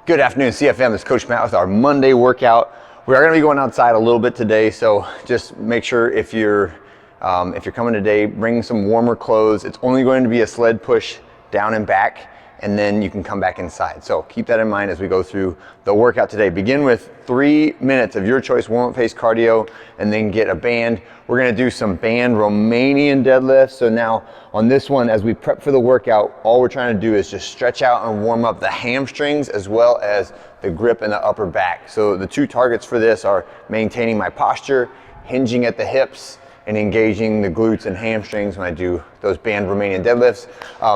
Good afternoon, CFM. This is Coach Matt with our Monday workout. We are going to be going outside a little bit today, so just make sure if you're coming today, bring some warmer clothes. It's only going to be a sled push down and back, and then you can come back inside. So keep that in mind as we go through the workout today. Begin with 3 minutes of your choice warm-up pace cardio, and then get a band. We're going to do some band Romanian deadlifts. So now on this one, as we prep for the workout, all we're trying to do is just stretch out and warm up the hamstrings as well as the grip in the upper back. So the two targets for this are maintaining my posture, hinging at the hips, and engaging the glutes and hamstrings when I do those band Romanian deadlifts.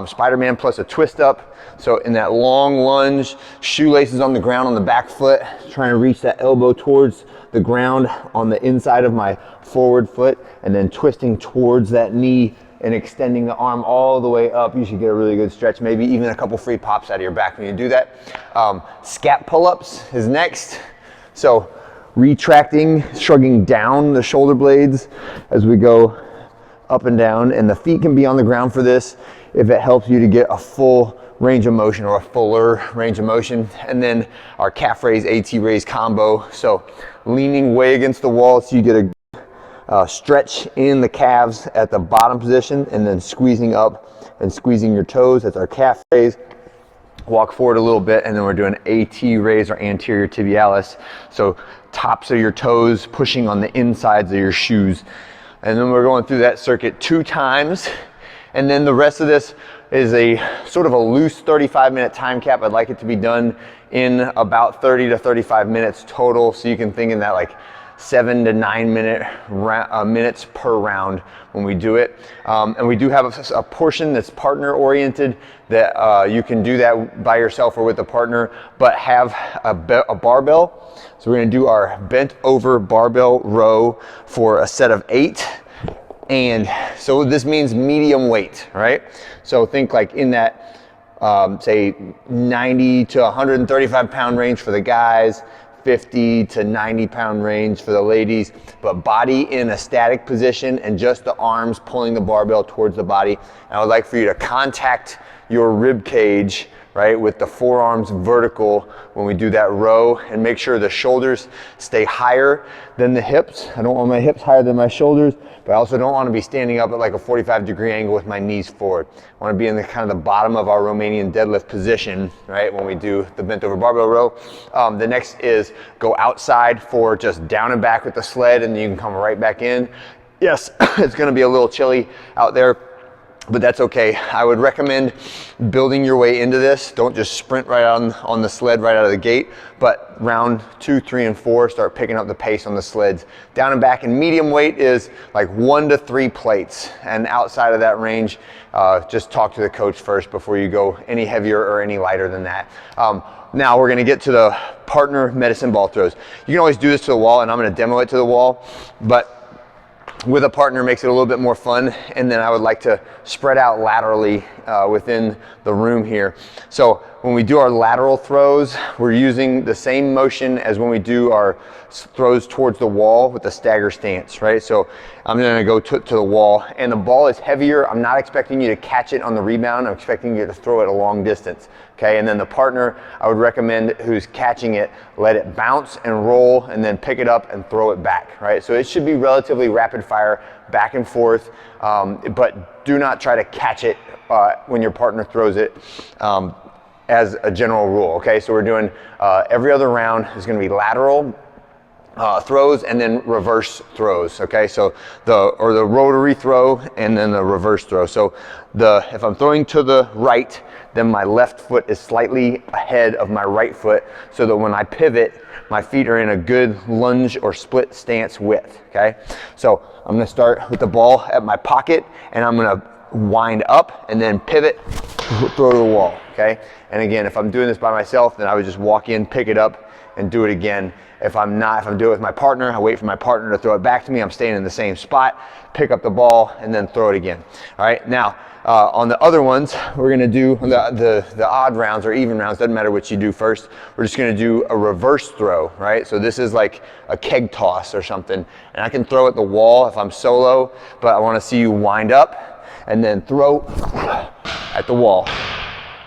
Spider-Man plus a twist up. So in that long lunge, shoelaces on the ground on the back foot, trying to reach that elbow towards the ground on the inside of my forward foot, and then twisting towards that knee and extending the arm all the way up. You should get a really good stretch, maybe even a couple free pops out of your back when you do that. Scap pull-ups is next. So retracting, shrugging down the shoulder blades as we go up and down, and the feet can be on the ground for this if it helps you to get a full range of motion or a fuller range of motion. And then our calf raise, AT raise combo. So leaning way against the wall so you get a stretch in the calves at the bottom position, and then squeezing up and squeezing your toes. That's our calf raise. Walk forward a little bit, and then we're doing AT raise, or anterior tibialis. So tops of your toes pushing on the insides of your shoes. And then we're going through that circuit 2 times. And then the rest of this is a sort of a loose 35-minute time cap. I'd like it to be done in about 30 to 35 minutes total. So you can think in that like 7 to 9 minutes per round when we do it. And we do have a portion that's partner oriented that you can do that by yourself or with a partner, but have a barbell. So we're gonna do our bent over barbell row for a set of 8. And so this means medium weight, right? So think like in that, say 90 to 135 pound range for the guys, 50 to 90 pound range for the ladies, but body in a static position and just the arms pulling the barbell towards the body. And I would like for you to contact your rib cage, right, with the forearms vertical when we do that row, and make sure the shoulders stay higher than the hips. I don't want my hips higher than my shoulders, but I also don't want to be standing up at like a 45-degree angle with my knees forward. I want to be in the kind of the bottom of our Romanian deadlift position, right, when we do the bent over barbell row. The next is go outside for just down and back with the sled, and then you can come right back in. Yes, it's going to be a little chilly out there, but that's okay. I would recommend building your way into this. Don't just sprint right on the sled right out of the gate, but round 2, 3, and 4, start picking up the pace on the sleds. Down and back, and medium weight is like 1 to 3 plates. And outside of that range, just talk to the coach first before you go any heavier or any lighter than that. Now we're gonna get to the partner medicine ball throws. You can always do this to the wall, and I'm gonna demo it to the wall, but with a partner makes it a little bit more fun. And then I would like to spread out laterally within the room here. So when we do our lateral throws, we're using the same motion as when we do our throws towards the wall with the stagger stance, right? So I'm gonna go to the wall, and the ball is heavier. I'm not expecting you to catch it on the rebound. I'm expecting you to throw it a long distance, okay? And then the partner, I would recommend, who's catching it, let it bounce and roll, and then pick it up and throw it back, right? So it should be relatively rapid fire, back and forth, but do not try to catch it when your partner throws it, as a general rule, okay? So we're doing every other round is gonna be lateral throws and then reverse throws, okay? So the rotary throw and then the reverse throw. So if I'm throwing to the right, then my left foot is slightly ahead of my right foot, so that when I pivot, my feet are in a good lunge or split stance width, okay? So I'm gonna start with the ball at my pocket, and I'm gonna wind up and then pivot, throw to the wall, okay? And again, if I'm doing this by myself, then I would just walk in, pick it up, and do it again. If I'm doing it with my partner, I wait for my partner to throw it back to me. I'm staying in the same spot, pick up the ball, and then throw it again. All right, now on the other ones, we're gonna do the odd rounds or even rounds, doesn't matter which you do first. We're just gonna do a reverse throw, right? So this is like a keg toss or something. And I can throw at the wall if I'm solo, but I wanna see you wind up and then throw at the wall.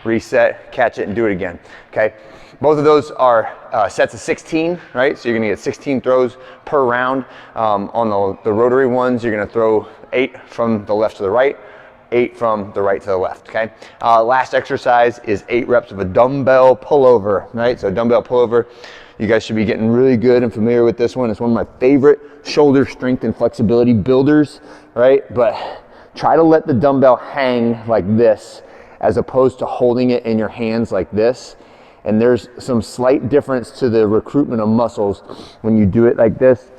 reset, catch it, and do it again, okay? Both of those are sets of 16, right? So you're gonna get 16 throws per round. On the rotary ones, you're gonna throw 8 from the left to the right, 8 from the right to the left, okay? Last exercise is 8 reps of a dumbbell pullover, right? So dumbbell pullover, you guys should be getting really good and familiar with this one. It's one of my favorite shoulder strength and flexibility builders, right? But try to let the dumbbell hang like this as opposed to holding it in your hands like this. And there's some slight difference to the recruitment of muscles when you do it like this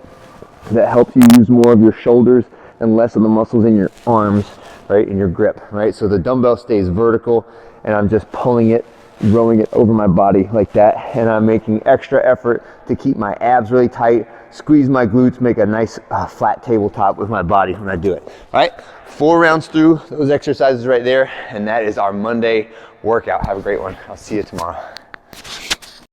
that helps you use more of your shoulders and less of the muscles in your arms, right, in your grip, right? So the dumbbell stays vertical and I'm just pulling it, rolling it over my body like that, and I'm making extra effort to keep my abs really tight, squeeze my glutes, make a nice flat tabletop with my body when I do it. All right, 4 rounds through those exercises right there, and that is our Monday workout. Have a great one. I'll see you tomorrow.